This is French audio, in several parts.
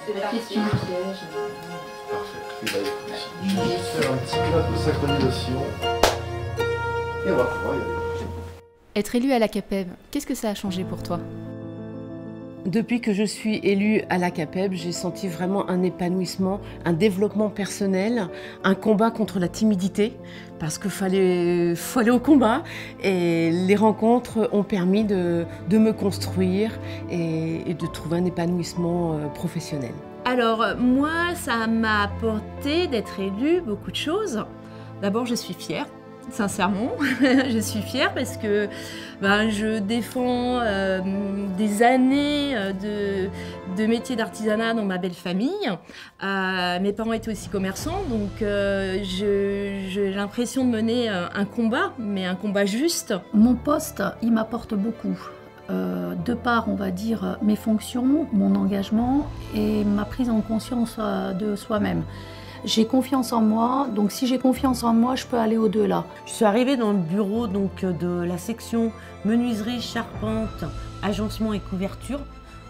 C'est la question piège. Parfait. Et bah écoute, je vais juste faire un petit clap de synchronisation. Et on va pouvoir y aller. Être élu à la CAPEB, qu'est-ce que ça a changé pour toi? Depuis que je suis élue à la CAPEB, j'ai senti vraiment un épanouissement, un développement personnel, un combat contre la timidité, parce qu'il faut aller au combat. Et les rencontres ont permis de me construire et de trouver un épanouissement professionnel. Alors moi, ça m'a apporté d'être élue beaucoup de choses. D'abord, je suis fière. Sincèrement, je suis fière parce que je défends des années de métier d'artisanat dans ma belle famille. Mes parents étaient aussi commerçants, donc j'ai l'impression de mener un combat, mais un combat juste. Mon poste, il m'apporte beaucoup. De par, on va dire, mes fonctions, mon engagement et ma prise en conscience de soi-même. J'ai confiance en moi, donc si j'ai confiance en moi, je peux aller au-delà. Je suis arrivée dans le bureau de la section menuiserie, charpente, agencement et couverture,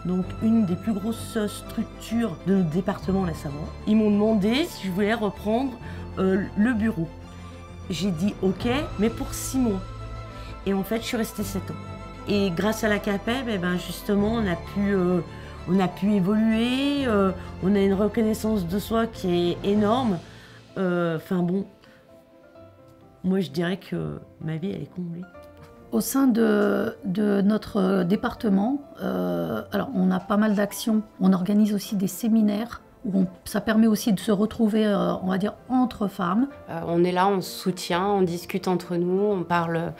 donc une des plus grosses structures de notre département, la Savoie. Ils m'ont demandé si je voulais reprendre le bureau. J'ai dit ok, mais pour 6 mois. Et en fait, je suis restée 7 ans. Et grâce à la CAPEB, justement, on a pu évoluer, on a une reconnaissance de soi qui est énorme. Moi je dirais que ma vie elle est comblée. Au sein de notre département, alors on a pas mal d'actions. On organise aussi des séminaires où ça permet aussi de se retrouver, on va dire, entre femmes. On est là, on se soutient, on discute entre nous, on parle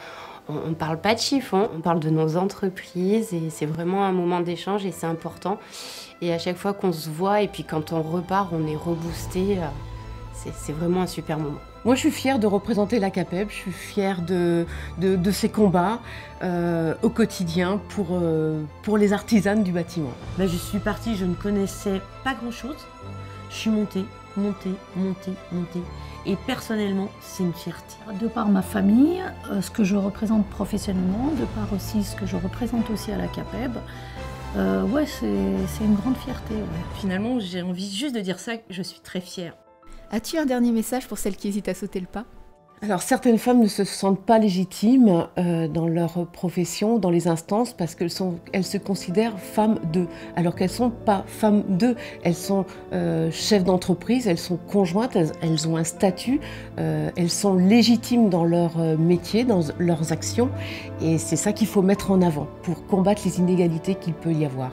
pas de chiffons, on parle de nos entreprises et c'est vraiment un moment d'échange et c'est important. Et à chaque fois qu'on se voit et puis quand on repart, on est reboosté. C'est vraiment un super moment. Moi, je suis fière de représenter la CAPEB, je suis fière de ces combats au quotidien pour les artisanes du bâtiment. Je suis partie, je ne connaissais pas grand-chose. Je suis montée. Et personnellement, c'est une fierté. De par ma famille, ce que je représente professionnellement, de par aussi ce que je représente aussi à la CAPEB, c'est une grande fierté. Ouais. Finalement, j'ai envie juste de dire ça, je suis très fière. As-tu un dernier message pour celles qui hésitent à sauter le pas? Alors, certaines femmes ne se sentent pas légitimes dans leur profession, dans les instances, parce qu'elles se considèrent femmes d'eux, alors qu'elles ne sont pas femmes d'eux. Elles sont chefs d'entreprise, elles sont conjointes, elles ont un statut, elles sont légitimes dans leur métier, dans leurs actions. Et c'est ça qu'il faut mettre en avant pour combattre les inégalités qu'il peut y avoir.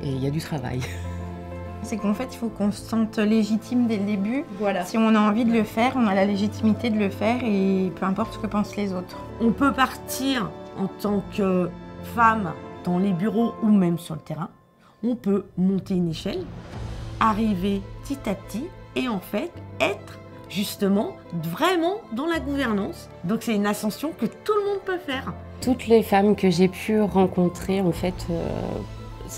Et il y a du travail. C'est qu'en fait, il faut qu'on se sente légitime dès le début. Voilà. Si on a envie de le faire, on a la légitimité de le faire et peu importe ce que pensent les autres. On peut partir en tant que femme dans les bureaux ou même sur le terrain. On peut monter une échelle, arriver petit à petit et en fait être justement vraiment dans la gouvernance. Donc c'est une ascension que tout le monde peut faire. Toutes les femmes que j'ai pu rencontrer, en fait,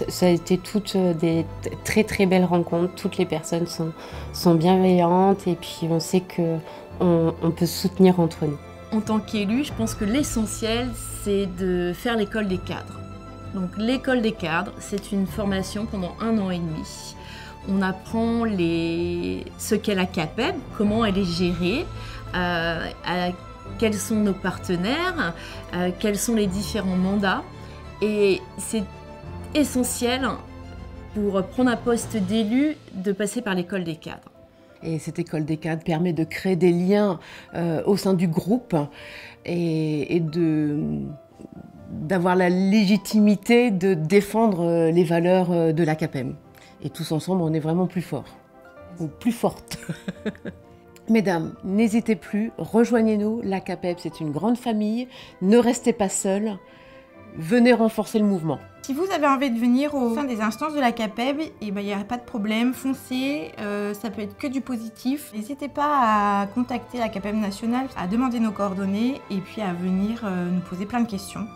ça a été toutes des très très belles rencontres. Toutes les personnes sont bienveillantes et puis on sait qu'on peut se soutenir entre nous. En tant qu'élue, je pense que l'essentiel, c'est de faire l'école des cadres. Donc l'école des cadres, c'est une formation pendant 1 an et demi. On apprend ce qu'est la CAPEB, comment elle est gérée, quels sont nos partenaires, quels sont les différents mandats. Et c'est essentiel pour prendre un poste d'élu de passer par l'école des cadres. Et cette école des cadres permet de créer des liens au sein du groupe et d'avoir la légitimité de défendre les valeurs de la CAPEB. Et tous ensemble, on est vraiment plus forts, ou plus fortes. Mesdames, n'hésitez plus, rejoignez-nous, la CAPEB c'est une grande famille, ne restez pas seules, venez renforcer le mouvement. Si vous avez envie de venir au sein des instances de la CAPEB, il n'y a pas de problème, foncez, ça peut être que du positif. N'hésitez pas à contacter la CAPEB nationale, à demander nos coordonnées et puis à venir nous poser plein de questions.